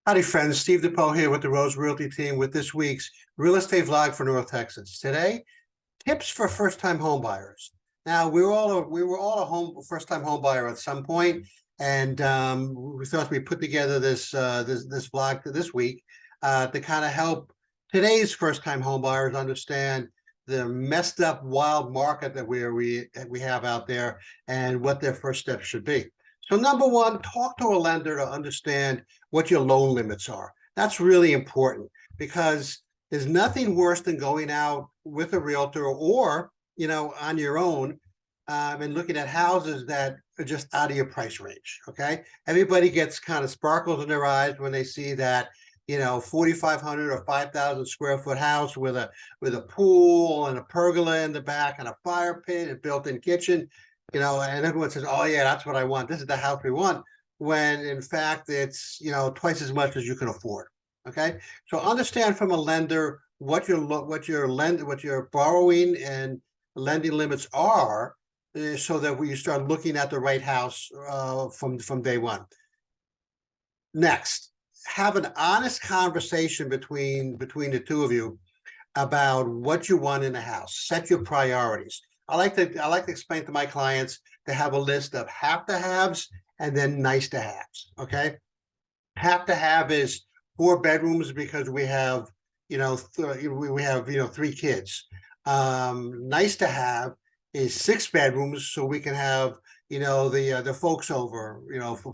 Howdy, friends. Steve DePaul here with the Rose Realty team with this week's real estate vlog for North Texas. Today, tips for first-time home buyers. Now, we were all a first-time home buyer at some point, and we thought we'd put together this vlog this week to kind of help today's first-time home buyers understand the messed up wild market that we have out there and what their first steps should be. So number one, talk to a lender to understand what your loan limits are. That's really important because there's nothing worse than going out with a realtor or, on your own and looking at houses that are just out of your price range, okay? Everybody gets kind of sparkles in their eyes when they see that, 4,500 or 5,000 square foot house with a pool and a pergola in the back and a fire pit and built-in kitchen. And everyone says, oh yeah, that's what I want. This is the house we want. When in fact, it's, twice as much as you can afford. Okay. So understand from a lender what your borrowing and lending limits are so that when you start looking at the right house from day one. Next, have an honest conversation between the two of you about what you want in a house. Set your priorities. I like to explain to my clients to have a list of have to haves and then nice to haves. Okay, have to have is 4 bedrooms because we have we have 3 kids. Nice to have is 6 bedrooms so we can have the folks over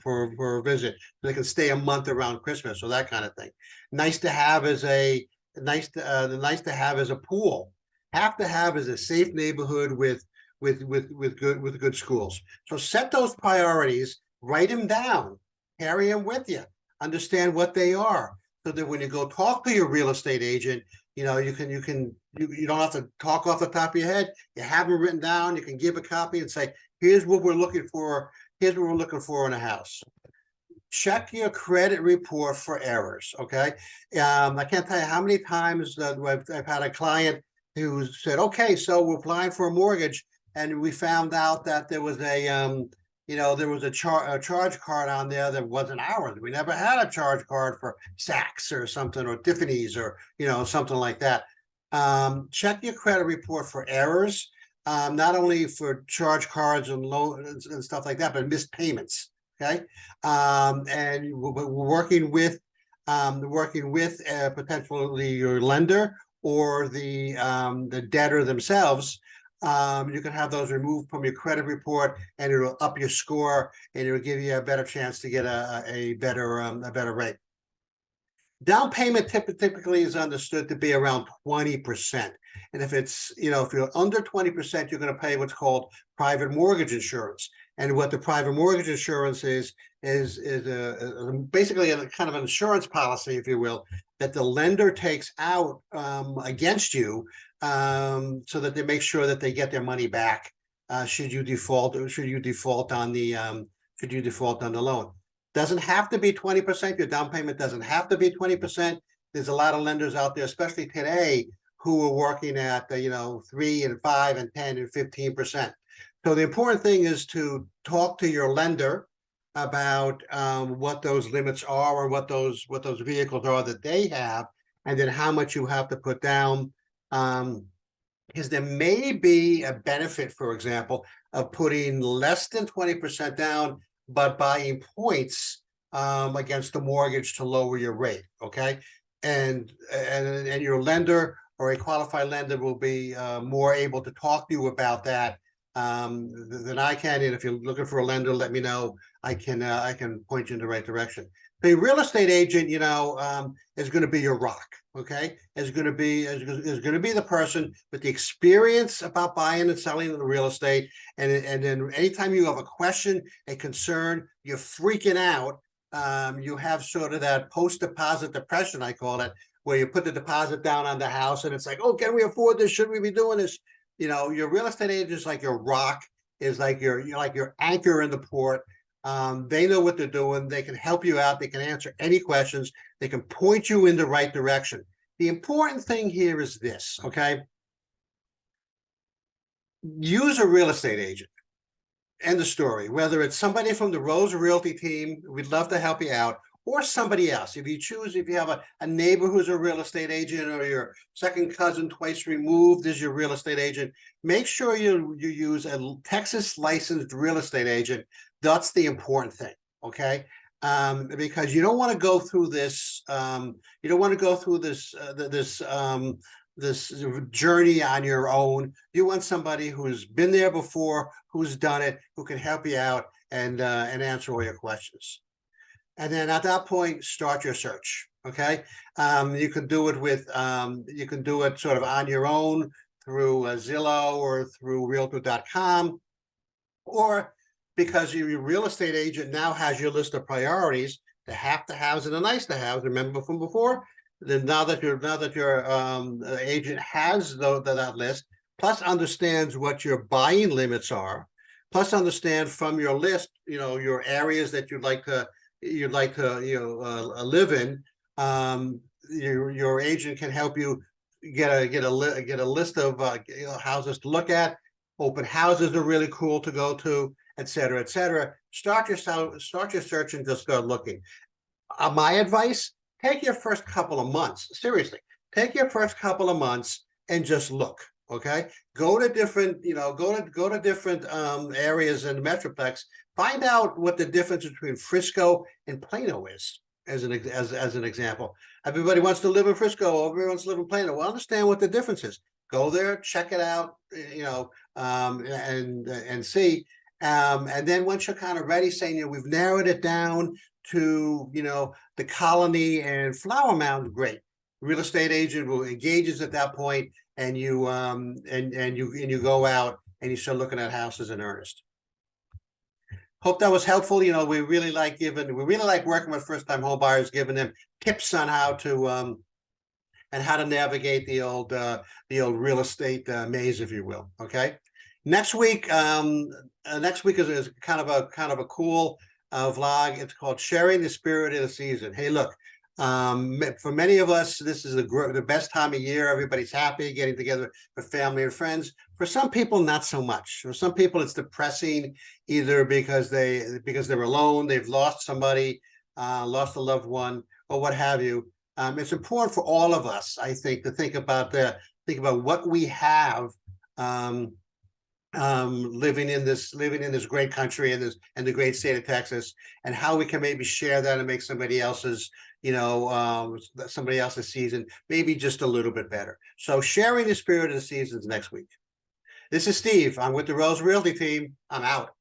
for a visit so they can stay a month around Christmas or that kind of thing. Nice to have is a nice to have is a pool. Have to have is a safe neighborhood with good schools. So set those priorities, write them down, carry them with you, understand what they are, so that when you go talk to your real estate agent, you don't have to talk off the top of your head. You have them written down. You can give a copy and say, here's what we're looking for. Here's what we're looking for in a house. Check your credit report for errors. Okay, I can't tell you how many times I've had a client who said, okay, so we're applying for a mortgage, and we found out that there was a charge card on there that wasn't ours. We never had a charge card for Saks or something, or Tiffany's, or something like that. Check your credit report for errors, not only for charge cards and loans and stuff like that, but missed payments. Okay, and we're working with potentially your lender or the debtor themselves. You can have those removed from your credit report, and it'll up your score, and it'll give you a better chance to get a better rate. Down payment typically is understood to be around 20%, and if you're under 20%, you're going to pay what's called private mortgage insurance. And what the private mortgage insurance is basically a kind of an insurance policy, if you will, that the lender takes out against you, so that they make sure that they get their money back should you default on the loan. Doesn't have to be 20%. Your down payment doesn't have to be 20%. There's a lot of lenders out there, especially today, who are working at 3 and 5 and 10 and 15%. So the important thing is to talk to your lender about what those limits are, or what those vehicles are that they have, and then how much you have to put down. Because there may be a benefit, for example, of putting less than 20% down, but buying points against the mortgage to lower your rate. Okay, and your lender or a qualified lender will be more able to talk to you about that than I can. And if you're looking for a lender, let me know. I can point you in the right direction. The real estate agent, is going to be your rock. Okay, is going to be the person with the experience about buying and selling the real estate. And then anytime you have a question, a concern, you're freaking out, you have sort of that post-deposit depression, I call it, where you put the deposit down on the house and it's like, oh, can we afford this? Should we be doing this? Your real estate agent is like your rock, is like your anchor in the port. They know what they're doing. They can help you out. They can answer any questions. They can point you in the right direction. The important thing here is this, okay? Use a real estate agent. End of story. Whether it's somebody from the Rose Realty team, we'd love to help you out, or somebody else. If you choose, if you have a neighbor who's a real estate agent, or your second cousin twice removed is your real estate agent, make sure you use a Texas licensed real estate agent. That's the important thing, okay? Because you don't want to go through this. You don't want to go through this journey on your own. You want somebody who's been there before, who's done it, who can help you out and answer all your questions. And then at that point, start your search. Okay, you can do it with you can do it sort of on your own through Zillow or through Realtor.com, or because your real estate agent now has your list of priorities, the have-to-haves and the nice-to-haves. Remember from before? Then now that your agent has that list, plus understands what your buying limits are, plus understand from your list, your areas that you'd like to live in. Your agent can help you get a list of houses to look at. Open houses are really cool to go to, et cetera, et cetera. Start your search and just start looking. My advice: take your first couple of months, seriously, take your first couple of months and just look. Okay, go to different, go to different areas in the Metroplex. Find out what the difference between Frisco and Plano is, as an example. Everybody wants to live in Frisco, everybody wants to live in Plano. Well, understand what the difference is. Go there, check it out, and see. And then once you're kind of ready, saying, we've narrowed it down to, the Colony and Flower Mound, great. Real estate agent will engages at that point, and you you go out and you start looking at houses in earnest. Hope that was helpful. We really like working with first-time home buyers, giving them tips on how to and how to navigate the old real estate maze, if you will. Okay. Next week is kind of a cool vlog. It's called Sharing the Spirit of the Season. Hey, look, for many of us, this is the best time of year. Everybody's happy, getting together with family and friends. For some people, not so much. For some people, it's depressing, either because they're alone, they've lost somebody, lost a loved one, or what have you. It's important for all of us, I think, to think about what we have, living in this great country and the great state of Texas, and how we can maybe share that and make somebody else's season maybe just a little bit better. So sharing the spirit of the seasons next week. This is Steve. I'm with the Rose Realty team. I'm out.